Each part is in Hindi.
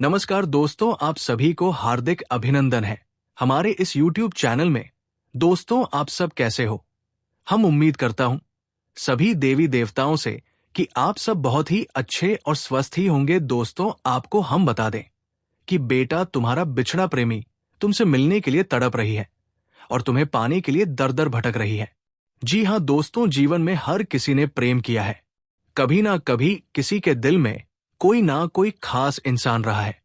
नमस्कार दोस्तों, आप सभी को हार्दिक अभिनंदन है हमारे इस YouTube चैनल में। दोस्तों, आप सब कैसे हो? हम उम्मीद करता हूं सभी देवी देवताओं से कि आप सब बहुत ही अच्छे और स्वस्थ ही होंगे। दोस्तों, आपको हम बता दें कि बेटा तुम्हारा बिछड़ा प्रेमी तुमसे मिलने के लिए तड़प रही है और तुम्हें पाने के लिए दर दर भटक रही है। जी हाँ दोस्तों, जीवन में हर किसी ने प्रेम किया है। कभी ना कभी किसी के दिल में कोई ना कोई खास इंसान रहा है।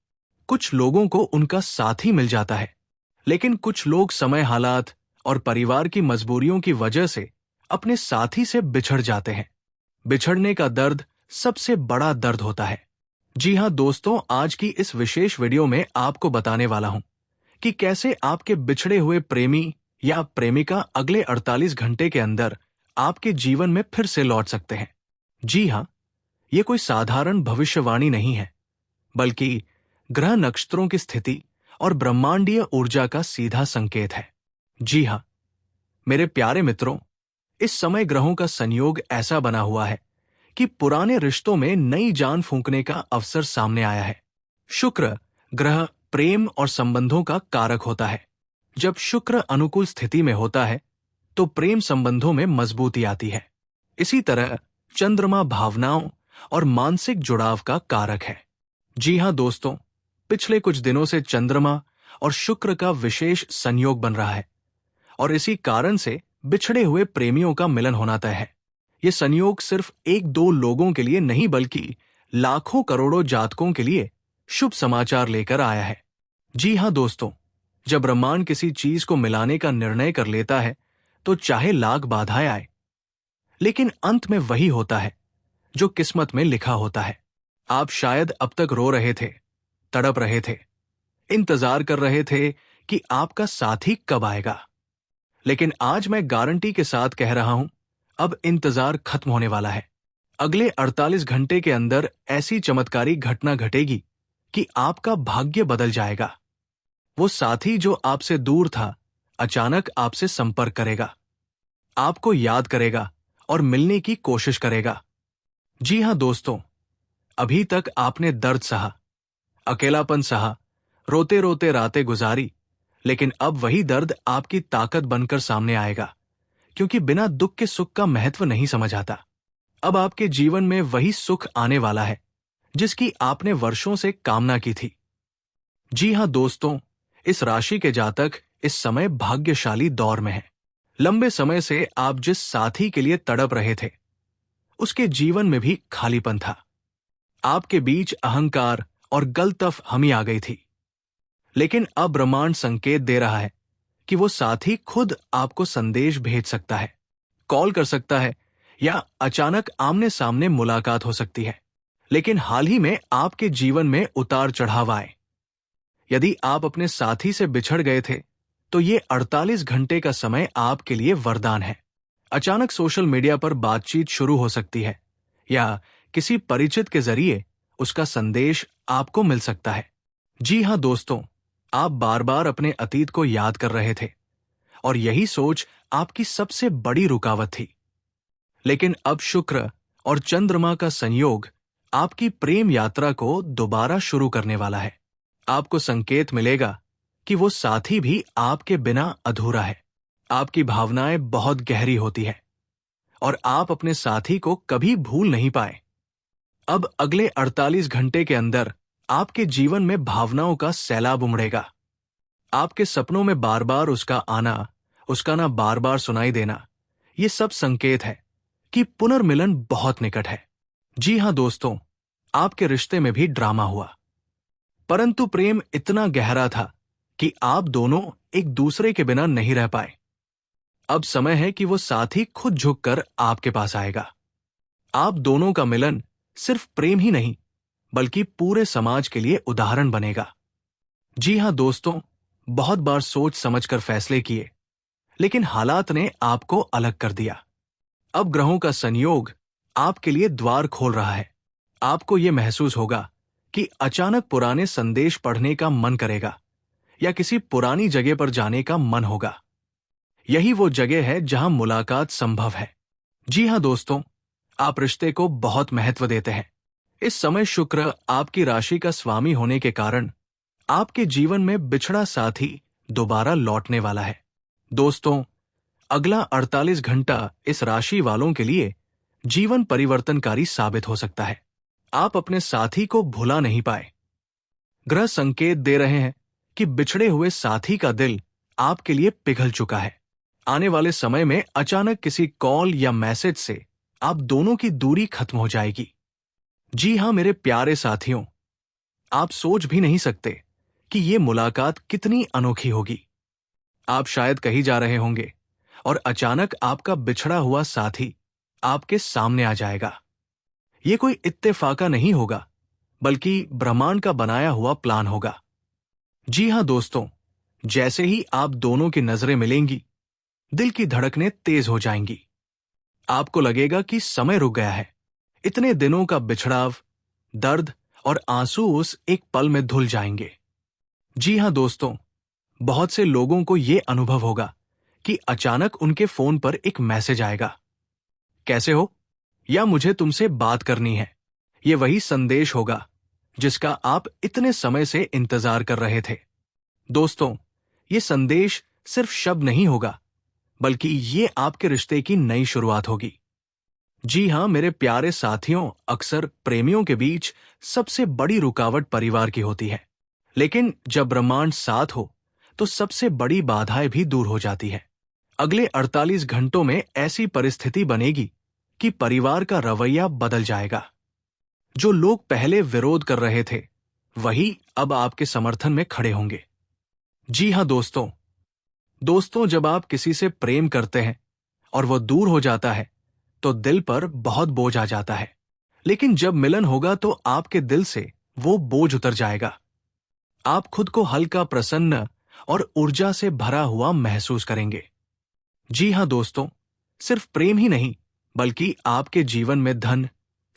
कुछ लोगों को उनका साथी मिल जाता है, लेकिन कुछ लोग समय, हालात और परिवार की मजबूरियों की वजह से अपने साथी से बिछड़ जाते हैं। बिछड़ने का दर्द सबसे बड़ा दर्द होता है। जी हाँ दोस्तों, आज की इस विशेष वीडियो में आपको बताने वाला हूं कि कैसे आपके बिछड़े हुए प्रेमी या प्रेमिका अगले 48 घंटे के अंदर आपके जीवन में फिर से लौट सकते हैं। जी हाँ, ये कोई साधारण भविष्यवाणी नहीं है, बल्कि ग्रह नक्षत्रों की स्थिति और ब्रह्मांडीय ऊर्जा का सीधा संकेत है। जी हाँ मेरे प्यारे मित्रों, इस समय ग्रहों का संयोग ऐसा बना हुआ है कि पुराने रिश्तों में नई जान फूंकने का अवसर सामने आया है। शुक्र ग्रह प्रेम और संबंधों का कारक होता है। जब शुक्र अनुकूल स्थिति में होता है तो प्रेम संबंधों में मजबूती आती है। इसी तरह चंद्रमा भावनाओं और मानसिक जुड़ाव का कारक है। जी हाँ दोस्तों, पिछले कुछ दिनों से चंद्रमा और शुक्र का विशेष संयोग बन रहा है और इसी कारण से बिछड़े हुए प्रेमियों का मिलन होना तय है। ये संयोग सिर्फ एक दो लोगों के लिए नहीं, बल्कि लाखों करोड़ों जातकों के लिए शुभ समाचार लेकर आया है। जी हाँ दोस्तों, जब ब्रह्मांड किसी चीज को मिलाने का निर्णय कर लेता है तो चाहे लाख बाधाएं आए, लेकिन अंत में वही होता है जो किस्मत में लिखा होता है। आप शायद अब तक रो रहे थे, तड़प रहे थे, इंतजार कर रहे थे कि आपका साथी कब आएगा, लेकिन आज मैं गारंटी के साथ कह रहा हूं, अब इंतजार खत्म होने वाला है। अगले 48 घंटे के अंदर ऐसी चमत्कारी घटना घटेगी कि आपका भाग्य बदल जाएगा। वो साथी जो आपसे दूर था, अचानक आपसे संपर्क करेगा, आपको याद करेगा और मिलने की कोशिश करेगा। जी हां दोस्तों, अभी तक आपने दर्द सहा, अकेलापन सहा, रोते रोते रातें गुजारी, लेकिन अब वही दर्द आपकी ताकत बनकर सामने आएगा, क्योंकि बिना दुख के सुख का महत्व नहीं समझ आता। अब आपके जीवन में वही सुख आने वाला है जिसकी आपने वर्षों से कामना की थी। जी हां दोस्तों, इस राशि के जातक इस समय भाग्यशाली दौर में हैं। लंबे समय से आप जिस साथी के लिए तड़प रहे थे, उसके जीवन में भी खालीपन था। आपके बीच अहंकार और गलतफ हमी आ गई थी, लेकिन अब ब्रह्मांड संकेत दे रहा है कि वो साथी खुद आपको संदेश भेज सकता है, कॉल कर सकता है या अचानक आमने सामने मुलाकात हो सकती है। लेकिन हाल ही में आपके जीवन में उतार चढ़ाव आए। यदि आप अपने साथी से बिछड़ गए थे तो ये 48 घंटे का समय आपके लिए वरदान है। अचानक सोशल मीडिया पर बातचीत शुरू हो सकती है या किसी परिचित के जरिए उसका संदेश आपको मिल सकता है। जी हां दोस्तों, आप बार बार अपने अतीत को याद कर रहे थे और यही सोच आपकी सबसे बड़ी रुकावट थी। लेकिन अब शुक्र और चंद्रमा का संयोग आपकी प्रेम यात्रा को दोबारा शुरू करने वाला है। आपको संकेत मिलेगा कि वो साथी भी आपके बिना अधूरा है। आपकी भावनाएं बहुत गहरी होती है और आप अपने साथी को कभी भूल नहीं पाए। अब अगले 48 घंटे के अंदर आपके जीवन में भावनाओं का सैलाब उमड़ेगा। आपके सपनों में बार बार उसका आना, उसका ना बार बार सुनाई देना, ये सब संकेत है कि पुनर्मिलन बहुत निकट है। जी हां दोस्तों, आपके रिश्ते में भी ड्रामा हुआ, परंतु प्रेम इतना गहरा था कि आप दोनों एक दूसरे के बिना नहीं रह पाए। अब समय है कि वो साथी खुद झुककर आपके पास आएगा। आप दोनों का मिलन सिर्फ प्रेम ही नहीं, बल्कि पूरे समाज के लिए उदाहरण बनेगा। जी हां दोस्तों, बहुत बार सोच समझकर फैसले किए, लेकिन हालात ने आपको अलग कर दिया। अब ग्रहों का संयोग आपके लिए द्वार खोल रहा है। आपको यह महसूस होगा कि अचानक पुराने संदेश पढ़ने का मन करेगा या किसी पुरानी जगह पर जाने का मन होगा। यही वो जगह है जहां मुलाकात संभव है। जी हां दोस्तों, आप रिश्ते को बहुत महत्व देते हैं, इस समय शुक्र आपकी राशि का स्वामी होने के कारण आपके जीवन में बिछड़ा साथी दोबारा लौटने वाला है। दोस्तों, अगला 48 घंटा इस राशि वालों के लिए जीवन परिवर्तनकारी साबित हो सकता है। आप अपने साथी को भुला नहीं पाए। ग्रह संकेत दे रहे हैं कि बिछड़े हुए साथी का दिल आपके लिए पिघल चुका है। आने वाले समय में अचानक किसी कॉल या मैसेज से आप दोनों की दूरी खत्म हो जाएगी। जी हां मेरे प्यारे साथियों, आप सोच भी नहीं सकते कि ये मुलाकात कितनी अनोखी होगी। आप शायद कहीं जा रहे होंगे और अचानक आपका बिछड़ा हुआ साथी आपके सामने आ जाएगा। ये कोई इत्तेफाका नहीं होगा, बल्कि ब्रह्मांड का बनाया हुआ प्लान होगा। जी हां दोस्तों, जैसे ही आप दोनों की नजरें मिलेंगी, दिल की धड़कनें तेज हो जाएंगी। आपको लगेगा कि समय रुक गया है। इतने दिनों का बिछड़ाव, दर्द और आंसू उस एक पल में धुल जाएंगे। जी हां दोस्तों, बहुत से लोगों को यह अनुभव होगा कि अचानक उनके फोन पर एक मैसेज आएगा, कैसे हो, या मुझे तुमसे बात करनी है। यह वही संदेश होगा जिसका आप इतने समय से इंतजार कर रहे थे। दोस्तों, यह संदेश सिर्फ शब्द नहीं होगा, बल्कि ये आपके रिश्ते की नई शुरुआत होगी। जी हां मेरे प्यारे साथियों, अक्सर प्रेमियों के बीच सबसे बड़ी रुकावट परिवार की होती है। लेकिन जब ब्रह्मांड साथ हो तो सबसे बड़ी बाधाएं भी दूर हो जाती है। अगले 48 घंटों में ऐसी परिस्थिति बनेगी कि परिवार का रवैया बदल जाएगा। जो लोग पहले विरोध कर रहे थे, वही अब आपके समर्थन में खड़े होंगे। जी हां दोस्तों, जब आप किसी से प्रेम करते हैं और वो दूर हो जाता है तो दिल पर बहुत बोझ आ जाता है। लेकिन जब मिलन होगा तो आपके दिल से वो बोझ उतर जाएगा। आप खुद को हल्का, प्रसन्न और ऊर्जा से भरा हुआ महसूस करेंगे। जी हां दोस्तों, सिर्फ प्रेम ही नहीं, बल्कि आपके जीवन में धन,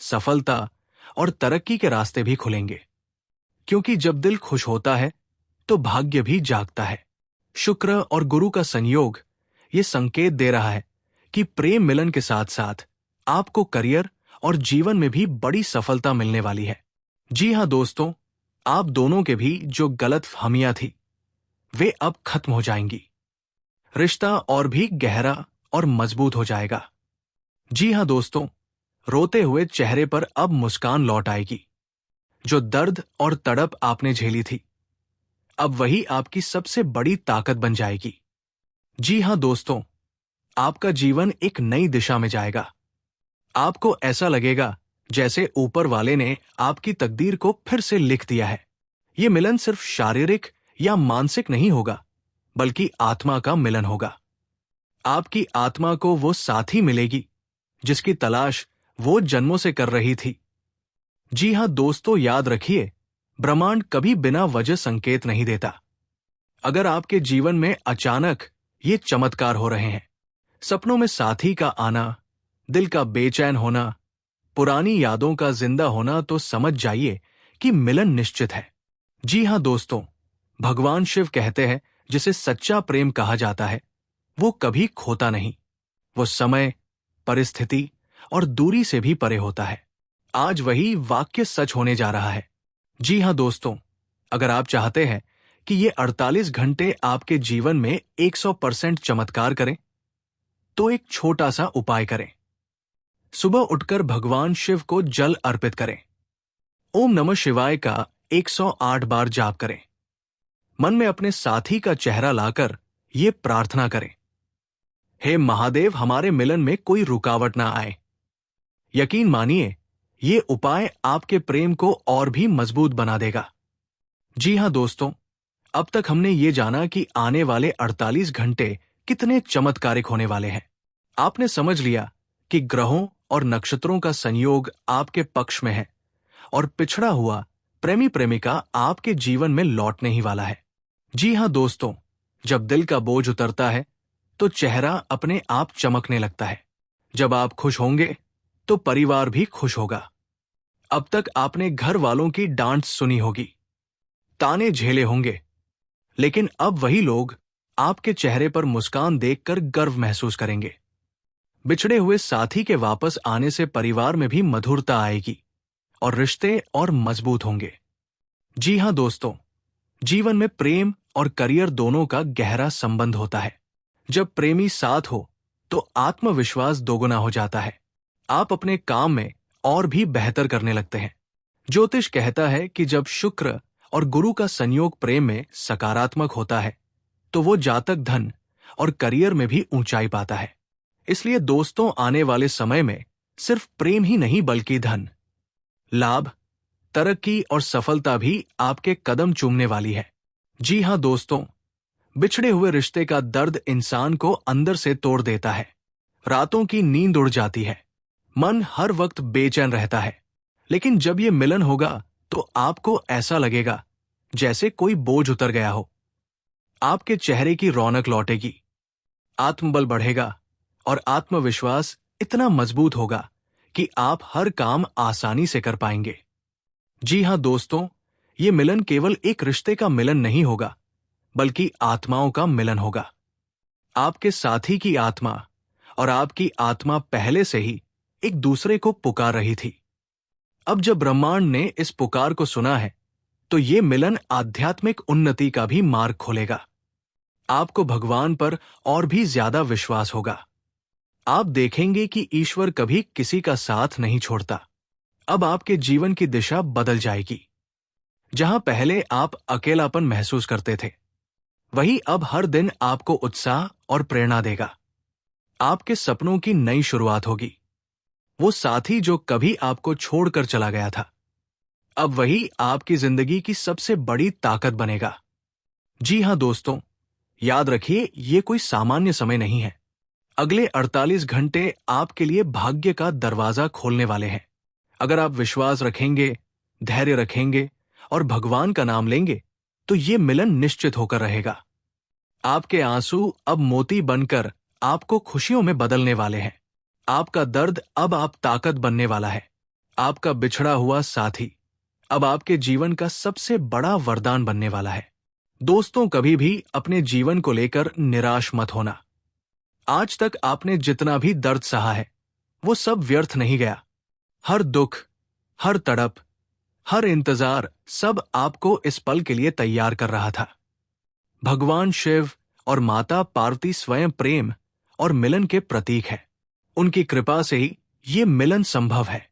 सफलता और तरक्की के रास्ते भी खुलेंगे। क्योंकि जब दिल खुश होता है तो भाग्य भी जागता है। शुक्र और गुरु का संयोग ये संकेत दे रहा है कि प्रेम मिलन के साथ साथ आपको करियर और जीवन में भी बड़ी सफलता मिलने वाली है। जी हां दोस्तों, आप दोनों के भी जो गलतफहमियां थी, वे अब खत्म हो जाएंगी। रिश्ता और भी गहरा और मजबूत हो जाएगा। जी हां दोस्तों, रोते हुए चेहरे पर अब मुस्कान लौट आएगी। जो दर्द और तड़प आपने झेली थी, अब वही आपकी सबसे बड़ी ताकत बन जाएगी। जी हां दोस्तों, आपका जीवन एक नई दिशा में जाएगा। आपको ऐसा लगेगा जैसे ऊपर वाले ने आपकी तकदीर को फिर से लिख दिया है। ये मिलन सिर्फ शारीरिक या मानसिक नहीं होगा, बल्कि आत्मा का मिलन होगा। आपकी आत्मा को वो साथी मिलेगी जिसकी तलाश वो जन्मों से कर रही थी। जी हां दोस्तों, याद रखिए, ब्रह्मांड कभी बिना वजह संकेत नहीं देता। अगर आपके जीवन में अचानक ये चमत्कार हो रहे हैं, सपनों में साथी का आना, दिल का बेचैन होना, पुरानी यादों का जिंदा होना, तो समझ जाइए कि मिलन निश्चित है। जी हां दोस्तों, भगवान शिव कहते हैं जिसे सच्चा प्रेम कहा जाता है, वो कभी खोता नहीं। वो समय, परिस्थिति और दूरी से भी परे होता है। आज वही वाक्य सच होने जा रहा है। जी हां दोस्तों, अगर आप चाहते हैं कि ये 48 घंटे आपके जीवन में 100% चमत्कार करें, तो एक छोटा सा उपाय करें। सुबह उठकर भगवान शिव को जल अर्पित करें। ओम नमः शिवाय का 108 बार जाप करें। मन में अपने साथी का चेहरा लाकर ये प्रार्थना करें, हे महादेव, हमारे मिलन में कोई रुकावट ना आए। यकीन मानिए, ये उपाय आपके प्रेम को और भी मजबूत बना देगा। जी हां दोस्तों, अब तक हमने ये जाना कि आने वाले 48 घंटे कितने चमत्कारिक होने वाले हैं। आपने समझ लिया कि ग्रहों और नक्षत्रों का संयोग आपके पक्ष में है और पिछड़ा हुआ प्रेमी प्रेमिका आपके जीवन में लौटने ही वाला है। जी हां दोस्तों, जब दिल का बोझ उतरता है तो चेहरा अपने आप चमकने लगता है। जब आप खुश होंगे तो परिवार भी खुश होगा। अब तक आपने घर वालों की डांट सुनी होगी, ताने झेले होंगे, लेकिन अब वही लोग आपके चेहरे पर मुस्कान देखकर गर्व महसूस करेंगे। बिछड़े हुए साथी के वापस आने से परिवार में भी मधुरता आएगी और रिश्ते और मजबूत होंगे। जी हाँ दोस्तों, जीवन में प्रेम और करियर दोनों का गहरा संबंध होता है। जब प्रेमी साथ हो तो आत्मविश्वास दोगुना हो जाता है। आप अपने काम में और भी बेहतर करने लगते हैं। ज्योतिष कहता है कि जब शुक्र और गुरु का संयोग प्रेम में सकारात्मक होता है तो वो जातक धन और करियर में भी ऊंचाई पाता है। इसलिए दोस्तों, आने वाले समय में सिर्फ प्रेम ही नहीं बल्कि धन, लाभ, तरक्की और सफलता भी आपके कदम चूमने वाली है। जी हाँ दोस्तों, बिछड़े हुए रिश्ते का दर्द इंसान को अंदर से तोड़ देता है। रातों की नींद उड़ जाती है, मन हर वक्त बेचैन रहता है। लेकिन जब ये मिलन होगा तो आपको ऐसा लगेगा जैसे कोई बोझ उतर गया हो। आपके चेहरे की रौनक लौटेगी, आत्मबल बढ़ेगा और आत्मविश्वास इतना मजबूत होगा कि आप हर काम आसानी से कर पाएंगे। जी हाँ दोस्तों, ये मिलन केवल एक रिश्ते का मिलन नहीं होगा बल्कि आत्माओं का मिलन होगा। आपके साथी की आत्मा और आपकी आत्मा पहले से ही एक दूसरे को पुकार रही थी। अब जब ब्रह्मांड ने इस पुकार को सुना है तो ये मिलन आध्यात्मिक उन्नति का भी मार्ग खोलेगा। आपको भगवान पर और भी ज्यादा विश्वास होगा। आप देखेंगे कि ईश्वर कभी किसी का साथ नहीं छोड़ता। अब आपके जीवन की दिशा बदल जाएगी। जहां पहले आप अकेलापन महसूस करते थे, वही अब हर दिन आपको उत्साह और प्रेरणा देगा। आपके सपनों की नई शुरुआत होगी। वो साथी जो कभी आपको छोड़कर चला गया था, अब वही आपकी जिंदगी की सबसे बड़ी ताकत बनेगा। जी हाँ दोस्तों, याद रखिए, ये कोई सामान्य समय नहीं है। अगले 48 घंटे आपके लिए भाग्य का दरवाजा खोलने वाले हैं। अगर आप विश्वास रखेंगे, धैर्य रखेंगे और भगवान का नाम लेंगे तो ये मिलन निश्चित होकर रहेगा। आपके आंसू अब मोती बनकर आपको खुशियों में बदलने वाले हैं। आपका दर्द अब आप ताकत बनने वाला है। आपका बिछड़ा हुआ साथी अब आपके जीवन का सबसे बड़ा वरदान बनने वाला है। दोस्तों, कभी भी अपने जीवन को लेकर निराश मत होना। आज तक आपने जितना भी दर्द सहा है वो सब व्यर्थ नहीं गया। हर दुख, हर तड़प, हर इंतजार सब आपको इस पल के लिए तैयार कर रहा था। भगवान शिव और माता पार्वती स्वयं प्रेम और मिलन के प्रतीक है। उनकी कृपा से ही ये मिलन संभव है।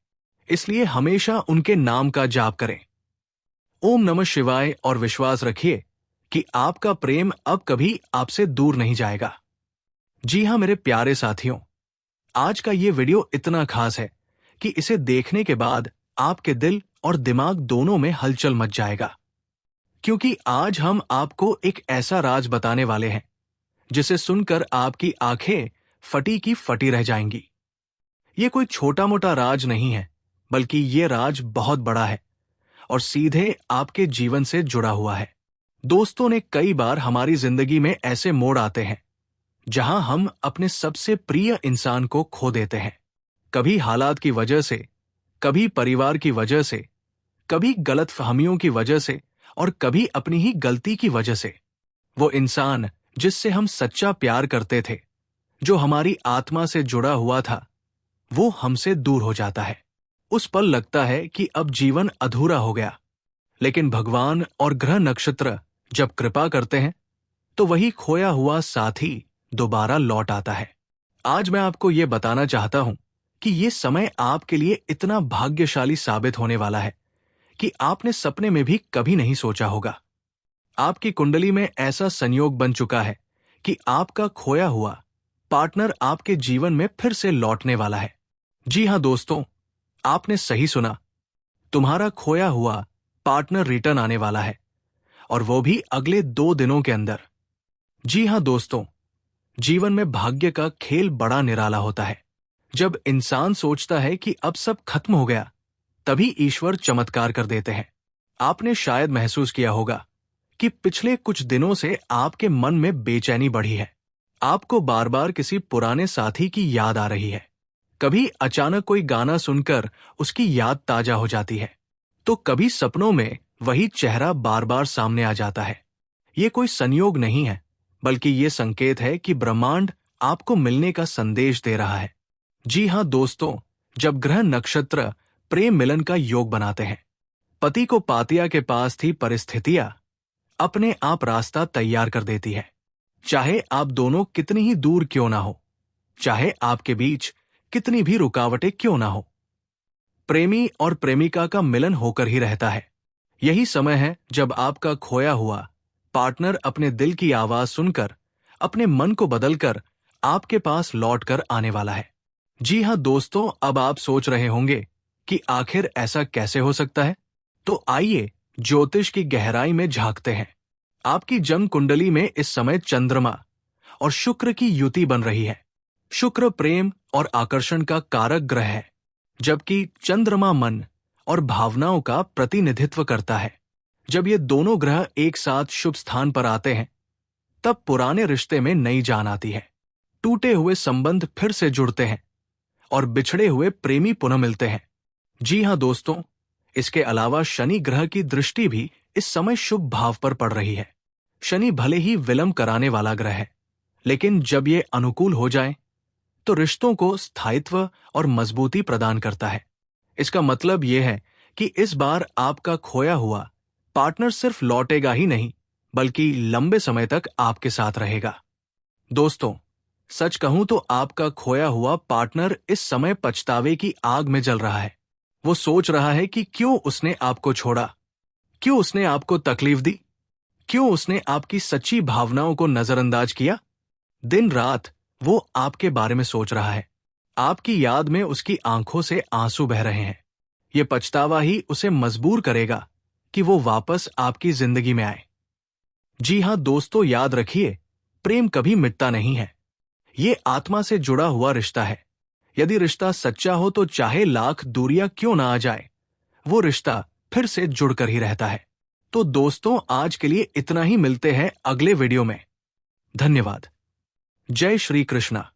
इसलिए हमेशा उनके नाम का जाप करें। ओम नमः शिवाय और विश्वास रखिए कि आपका प्रेम अब कभी आपसे दूर नहीं जाएगा। जी हाँ मेरे प्यारे साथियों, आज का ये वीडियो इतना खास है कि इसे देखने के बाद आपके दिल और दिमाग दोनों में हलचल मच जाएगा। क्योंकि आज हम आपको एक ऐसा राज बताने वाले हैं जिसे सुनकर आपकी आंखें फटी की फटी रह जाएंगी। ये कोई छोटा मोटा राज नहीं है, बल्कि ये राज बहुत बड़ा है और सीधे आपके जीवन से जुड़ा हुआ है। दोस्तों, ने कई बार हमारी जिंदगी में ऐसे मोड़ आते हैं जहां हम अपने सबसे प्रिय इंसान को खो देते हैं। कभी हालात की वजह से, कभी परिवार की वजह से, कभी गलतफहमियों की वजह से और कभी अपनी ही गलती की वजह से। वो इंसान जिससे हम सच्चा प्यार करते थे, जो हमारी आत्मा से जुड़ा हुआ था, वो हमसे दूर हो जाता है। उस पल लगता है कि अब जीवन अधूरा हो गया। लेकिन भगवान और ग्रह नक्षत्र जब कृपा करते हैं तो वही खोया हुआ साथी दोबारा लौट आता है। आज मैं आपको ये बताना चाहता हूं कि ये समय आपके लिए इतना भाग्यशाली साबित होने वाला है कि आपने सपने में भी कभी नहीं सोचा होगा। आपकी कुंडली में ऐसा संयोग बन चुका है कि आपका खोया हुआ पार्टनर आपके जीवन में फिर से लौटने वाला है। जी हाँ दोस्तों, आपने सही सुना। तुम्हारा खोया हुआ पार्टनर रिटर्न आने वाला है, और वो भी अगले 2 दिनों के अंदर। जी हाँ दोस्तों, जीवन में भाग्य का खेल बड़ा निराला होता है। जब इंसान सोचता है कि अब सब खत्म हो गया, तभी ईश्वर चमत्कार कर देते हैं। आपने शायद महसूस किया होगा कि पिछले कुछ दिनों से आपके मन में बेचैनी बढ़ी है। आपको बार बार किसी पुराने साथी की याद आ रही है। कभी अचानक कोई गाना सुनकर उसकी याद ताजा हो जाती है, तो कभी सपनों में वही चेहरा बार बार सामने आ जाता है। ये कोई संयोग नहीं है, बल्कि ये संकेत है कि ब्रह्मांड आपको मिलने का संदेश दे रहा है। जी हाँ दोस्तों, जब ग्रह नक्षत्र प्रेम मिलन का योग बनाते हैं। पति को पातिया के पास थी परिस्थितियां अपने आप रास्ता तैयार कर देती है। चाहे आप दोनों कितनी ही दूर क्यों ना हो, चाहे आपके बीच कितनी भी रुकावटें क्यों ना हो, प्रेमी और प्रेमिका का मिलन होकर ही रहता है। यही समय है जब आपका खोया हुआ पार्टनर अपने दिल की आवाज सुनकर अपने मन को बदलकर आपके पास लौट कर आने वाला है। जी हाँ दोस्तों, अब आप सोच रहे होंगे कि आखिर ऐसा कैसे हो सकता है। तो आइए ज्योतिष की गहराई में झांकते हैं। आपकी जन्म कुंडली में इस समय चंद्रमा और शुक्र की युति बन रही है। शुक्र प्रेम और आकर्षण का कारक ग्रह है, जबकि चंद्रमा मन और भावनाओं का प्रतिनिधित्व करता है। जब ये दोनों ग्रह एक साथ शुभ स्थान पर आते हैं, तब पुराने रिश्ते में नई जान आती है। टूटे हुए संबंध फिर से जुड़ते हैं और बिछड़े हुए प्रेमी पुनः मिलते हैं। जी हाँ दोस्तों, इसके अलावा शनि ग्रह की दृष्टि भी इस समय शुभ भाव पर पड़ रही है। शनि भले ही विलंब कराने वाला ग्रह है, लेकिन जब ये अनुकूल हो जाए तो रिश्तों को स्थायित्व और मजबूती प्रदान करता है। इसका मतलब यह है कि इस बार आपका खोया हुआ पार्टनर सिर्फ लौटेगा ही नहीं, बल्कि लंबे समय तक आपके साथ रहेगा। दोस्तों, सच कहूं तो आपका खोया हुआ पार्टनर इस समय पछतावे की आग में जल रहा है। वो सोच रहा है कि क्यों उसने आपको छोड़ा, क्यों उसने आपको तकलीफ दी, क्यों उसने आपकी सच्ची भावनाओं को नजरअंदाज किया। दिन रात वो आपके बारे में सोच रहा है। आपकी याद में उसकी आंखों से आंसू बह रहे हैं। ये पछतावा ही उसे मजबूर करेगा कि वो वापस आपकी जिंदगी में आए। जी हां दोस्तों, याद रखिए, प्रेम कभी मिटता नहीं है। ये आत्मा से जुड़ा हुआ रिश्ता है। यदि रिश्ता सच्चा हो तो चाहे लाख दूरियां क्यों ना आ जाए, वो रिश्ता फिर से जुड़कर ही रहता है। तो दोस्तों, आज के लिए इतना ही। मिलते हैं अगले वीडियो में। धन्यवाद। जय श्री कृष्णा।